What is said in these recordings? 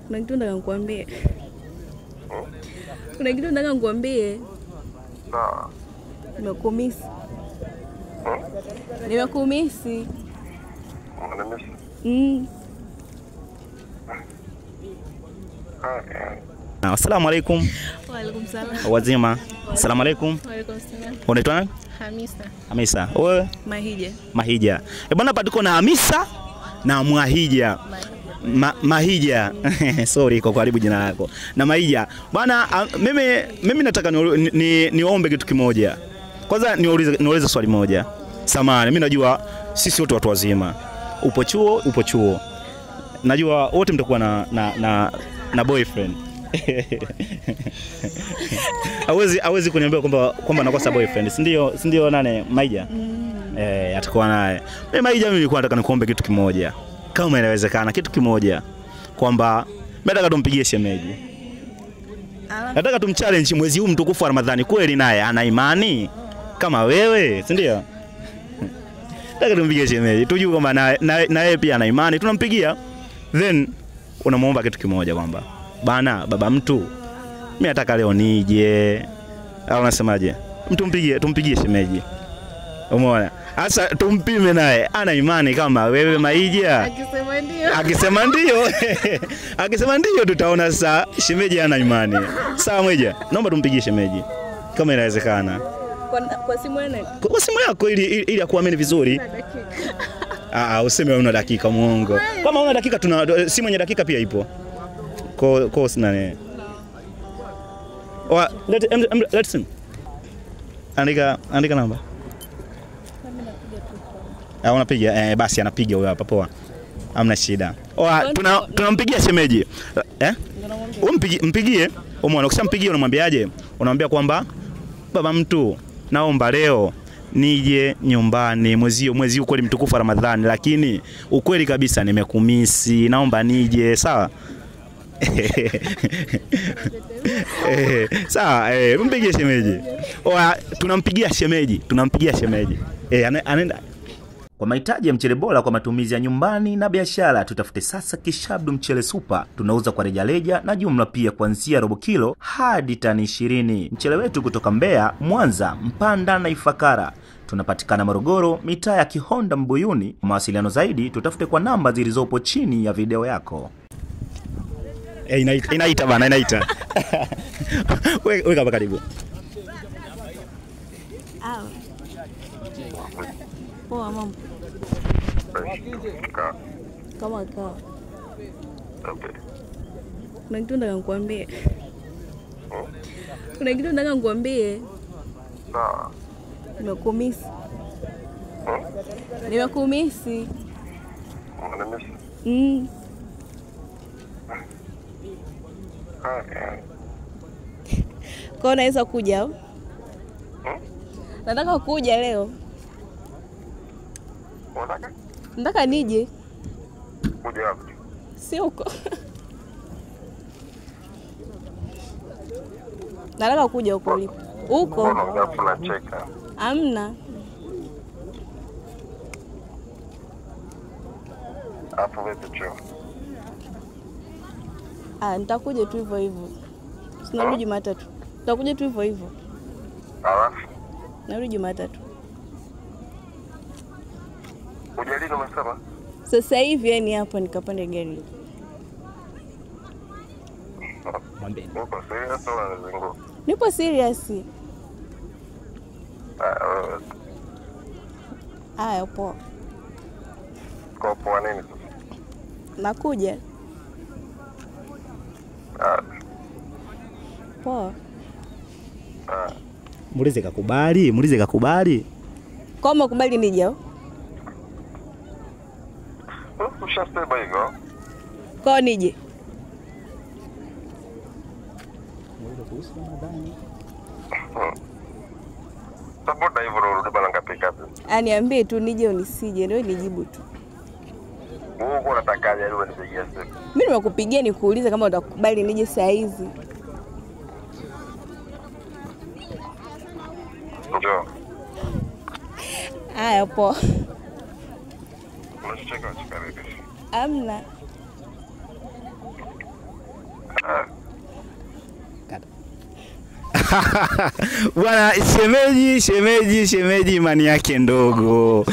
Kuna kitu nataka nikwambie. Kuna kitu nataka nikwambie. Sawa. Nimekumisi. Nimekumisi. Unanimisi? Assalamu alaikum. Wa alaikum salam. Wazima. Assalamu alaikum. Wa alaikum salam. Unaitwa nani? Hamisa. Hamisa. Wewe? Mahija. Mahija. Bwana hapa tuko na Hamisa na Mwahija. Mahija. Sorry iko karibu jina lako. Na Mahija. Bwana mimi nataka niombe kitu kimoja. Kwanza niulize swali moja. Samahani, mimi najua sisi wote watu wazima. Upo chuo. Najua wote mtakuwa na boyfriend. Hawezi kuniambia kwamba nakosa boyfriend. Si ndio nane Mahija? Atakuwa naye. Mimi Mahija, mimi nilikuwa nataka nikuombe kitu kimoja. Kama inawezekana kitu kimoja, kwamba nataka tumpigie shemeji. Nataka tumchallenge mwezi huu mtukufu wa Ramadhani. Kweli naye ana imani kama wewe, si ndio? Nataka tumpigie shemeji. Tujue kwamba na yeye pia ana imani. Tunampigia. Then unamuomba kitu kimoja kwamba bana baba mtu, mimi nataka leo nije. Au unasemaje? Tumpigie shemeji. Umeona? Sasa tumpime naye ana imani kama wewe Mahija. Akisema ndio tutaona sasa shemeji ana imani. Sawa Mahija? Naomba tumpigie shemeji kama inawezekana. Kwa simu yako? Kwa simu yako ili akuamini vizuri. Useme una dakika muongo. Kama una dakika tuna simu yenye dakika pia ipo. Kwa sina let's see. Andika namba. Unapiga basi anapiga huyo hapa, poa. Hamna shida. Tunampigia shemeji. Mpigie. Umeona, ukishampigia unamwambiaje? Unamwambia kwamba baba mtu, naomba leo nije nyumbani mwezi kweli mtukufu wa Ramadhani, lakini ukweli kabisa nimekumisi, naomba nije. Sawa? Sawa, mpigie shemeji. Tunampigia shemeji. Anaenda. Kwa mahitaji ya mchele bora kwa matumizi ya nyumbani na biashara, tutafute sasa Kishabdu Mchele Super. Tunauza kwa rejareja na jumla pia, kuanzia robo kilo hadi tani 20. Mchele wetu kutoka Mbeya, Mwanza, Mpanda na Ifakara. Tunapatikana Morogoro, mitaa ya Kihonda Mbuyuni. Kwa mawasiliano zaidi tutafute kwa namba zilizopo chini ya video yako. Inaita bana, inaita. Wewe kama karibu. Poa mama. Kama kaa. Okay. Kuna kitu nataka nikwambie. Kuna kitu nataka nikwambie. Sawa. Nimekumisi. Nimekumisi. Unanimisi? Kwa unaweza kuja au? Nataka kuja leo. Unataka? Nataka nije. Kuja wapi? Si huko. Nataka kuja huko ulipo. Huko. Unacheka. Hamna. Hapo wewe tu. Nitakuja tu hivyo. Sinarudi Jumatatu. Nitakuja tu hivyo. Alafu narudi Jumatatu. Ujalini umesema? Sasa hivi yani hapa nikapande gari. Uko serious au unazunguka? Nipo serious. Poa. Kwa poa nini sasa? Nakuja. Poa. Muulize kakubali. Kama ukubali nije au? Ushasema hivyo? Kwa nije. Sabota hivyo rudi bana ngapika tu. Aniambie tu nije unisije, ndio nijibu tu. Wewe uko unatakaje leo nipigie simu? Mimi nimekupigia nikuulize kama utakubali nije saa hizi. Njoo. Poa. Unacheka vipi? Amna. Bwana shemeji imani yake ndogo.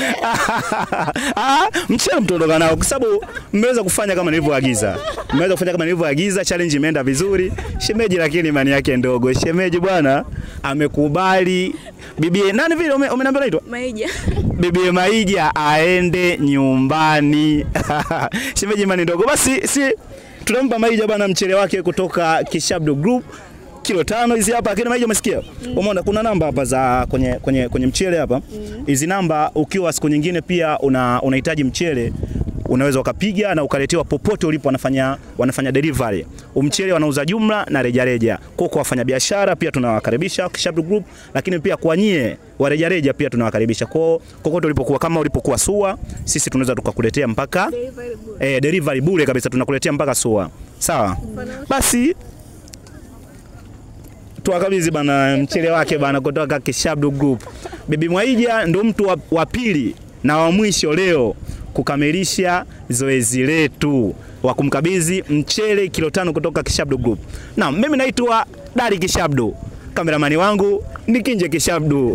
Mchele mtondoka nao kwa sababu mmeweza kufanya kama nilivyoagiza. Challenge imeenda vizuri. Shemeji lakini imani yake ndogo. Shemeji bwana amekubali bibi nani vile umeniambia naitwa? Maija. Bibi Maija aende nyumbani. Shemeji imani ndogo. Basi si tunampa Maija bwana mchele wake kutoka Kishabdo Group. Kilo 5 hizi hapa, lakini Maija umesikia? Umeona kuna namba hapa za kwenye mchele hapa. Hizi namba ukiwa siku nyingine pia unahitaji mchele unaweza ukapiga na ukaletewa popote ulipo. Wanafanya delivery. Mchele wanauza jumla na rejareja. Kwa wafanya biashara pia tunawakaribisha Kishabdo Group, lakini pia kwa nyie wa rejareja pia tunawakaribisha. Kwa kokote ulipokuwa, kama ulipokuwa SUA, sisi tunaweza tukakuletea mpaka delivery bure kabisa, tunakuletea mpaka SUA. Sawa? Basi tuwakabidhi bana mchele wake bana kutoka Kishabdo Group. Bibi Maija ndo mtu wa pili na wa mwisho leo kukamilisha zoezi letu wa kumkabidhi mchele kilo 5 kutoka Kishabdo Group. Na mimi naitwa Dari Kishabdo. Kameramani wangu ni Kinje Kishabdo.